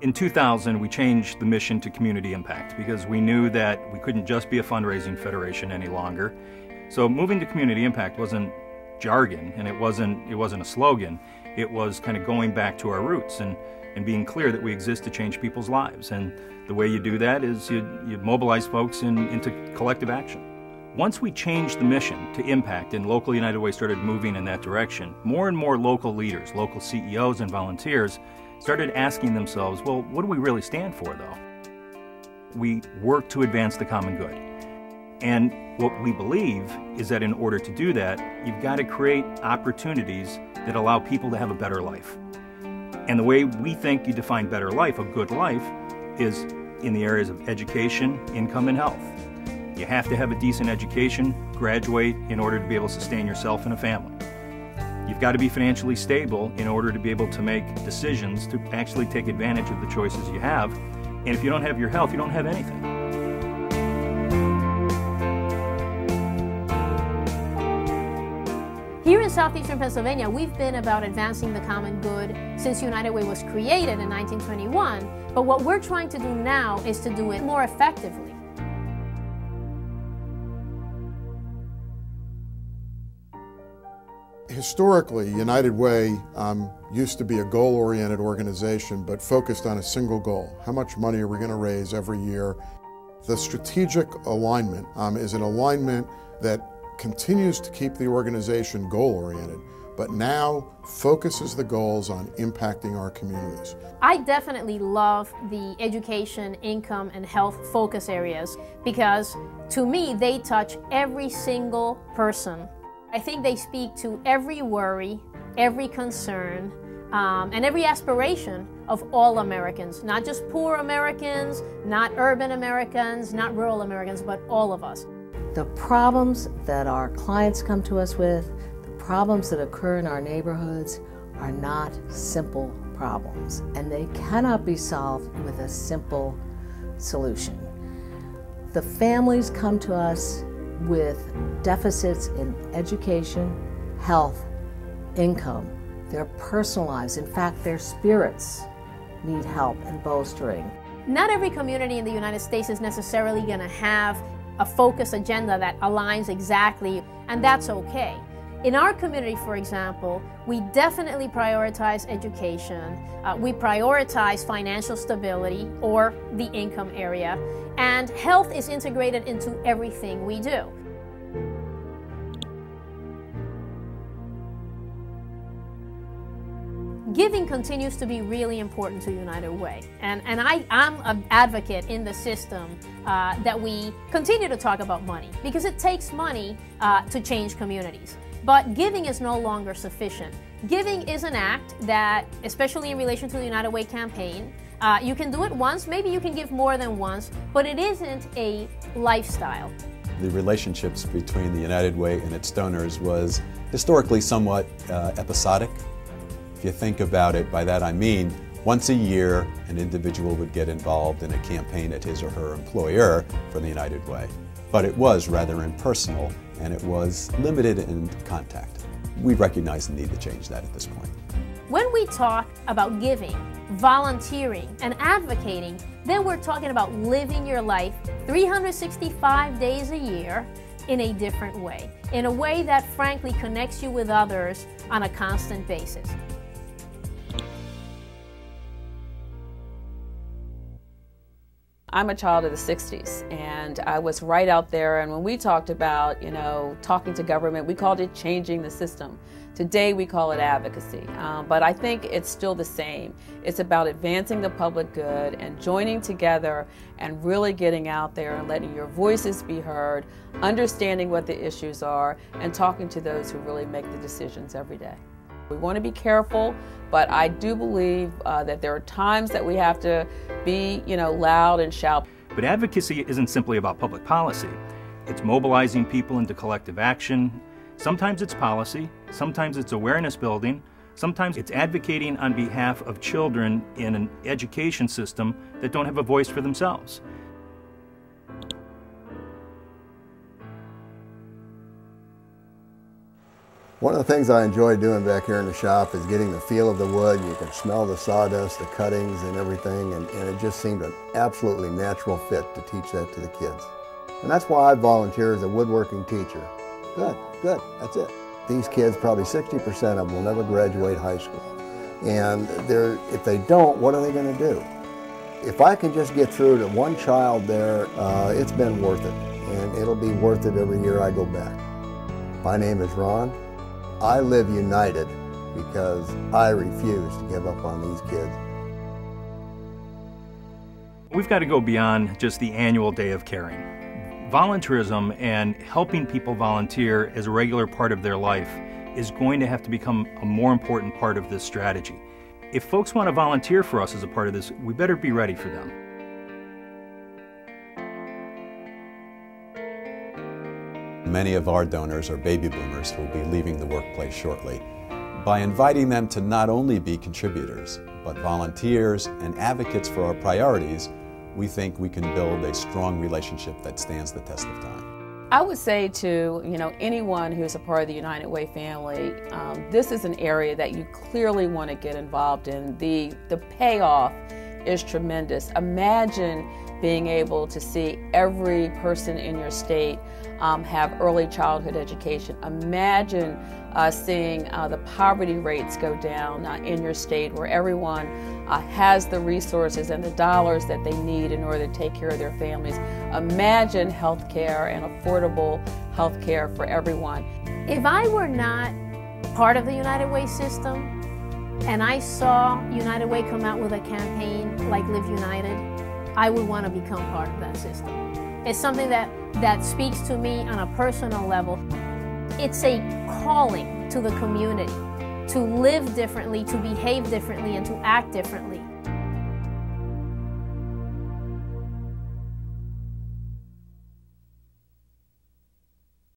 In 2000, we changed the mission to community impact because we knew that we couldn't just be a fundraising federation any longer. So moving to community impact wasn't jargon, and it wasn't a slogan. It was kind of going back to our roots and being clear that we exist to change people's lives. And the way you do that is you mobilize folks into collective action. Once we changed the mission to impact and Local United Way started moving in that direction, more and more local leaders, local CEOs and volunteers started asking themselves, well, what do we really stand for though? We work to advance the common good. And what we believe is that in order to do that, you've got to create opportunities that allow people to have a better life. And the way we think you define better life, a good life, is in the areas of education, income, and health. You have to have a decent education, graduate in order to be able to sustain yourself and a family. You've got to be financially stable in order to be able to make decisions to actually take advantage of the choices you have. And if you don't have your health, you don't have anything. Here in Southeastern Pennsylvania, we've been about advancing the common good since United Way was created in 1921, but what we're trying to do now is to do it more effectively. Historically, United Way used to be a goal-oriented organization, but focused on a single goal. How much money are we going to raise every year? The strategic alignment is an alignment that continues to keep the organization goal-oriented, but now focuses the goals on impacting our communities. I definitely love the education, income, and health focus areas because, to me, they touch every single person. I think they speak to every worry, every concern, and every aspiration of all Americans, not just poor Americans, not urban Americans, not rural Americans, but all of us. The problems that our clients come to us with, the problems that occur in our neighborhoods are not simple problems, and they cannot be solved with a simple solution. The families come to us with deficits in education, health, income, their personal lives. In fact, their spirits need help and bolstering. Not every community in the United States is necessarily going to have a focus agenda that aligns exactly, and that's okay. In our community, for example, we definitely prioritize education, we prioritize financial stability or the income area, and health is integrated into everything we do. Giving continues to be really important to United Way, and I'm an advocate in the system that we continue to talk about money, because it takes money to change communities. But giving is no longer sufficient. Giving is an act that, especially in relation to the United Way campaign, you can do it once, maybe you can give more than once, but it isn't a lifestyle. The relationships between the United Way and its donors was historically somewhat episodic. If you think about it, by that I mean once a year an individual would get involved in a campaign at his or her employer for the United Way. But it was rather impersonal, and it was limited in contact. We recognize the need to change that at this point. When we talk about giving, volunteering, and advocating, then we're talking about living your life 365 days a year in a different way, in a way that frankly connects you with others on a constant basis. I'm a child of the 60s, and I was right out there, and when we talked about, talking to government, we called it changing the system. Today we call it advocacy, but I think it's still the same. It's about advancing the public good and joining together and really getting out there and letting your voices be heard, understanding what the issues are, and talking to those who really make the decisions every day. We want to be careful, but I do believe that there are times that we have to be, loud and shout. But advocacy isn't simply about public policy. It's mobilizing people into collective action. Sometimes it's policy, sometimes it's awareness building, sometimes it's advocating on behalf of children in an education system that don't have a voice for themselves. One of the things I enjoy doing back here in the shop is getting the feel of the wood. You can smell the sawdust, the cuttings and everything, and it just seemed an absolutely natural fit to teach that to the kids. And that's why I volunteer as a woodworking teacher. Good, that's it. These kids, probably 60% of them will never graduate high school. And if they don't, what are they going to do? If I can just get through to one child there, it's been worth it. And it'll be worth it every year I go back. My name is Ron. I live united because I refuse to give up on these kids. We've got to go beyond just the annual Day of Caring. Volunteerism and helping people volunteer as a regular part of their life is going to have to become a more important part of this strategy. If folks want to volunteer for us as a part of this, we better be ready for them. Many of our donors are baby boomers who will be leaving the workplace shortly. By inviting them to not only be contributors, but volunteers and advocates for our priorities, we think we can build a strong relationship that stands the test of time. I would say to anyone who's a part of the United Way family, this is an area that you clearly want to get involved in. The payoff is tremendous. Imagine being able to see every person in your state have early childhood education. Imagine seeing the poverty rates go down in your state, where everyone has the resources and the dollars that they need in order to take care of their families. Imagine health care and affordable health care for everyone. If I were not part of the United Way system and I saw United Way come out with a campaign like Live United, I would want to become part of that system. It's something that speaks to me on a personal level. It's a calling to the community to live differently, to behave differently, and to act differently.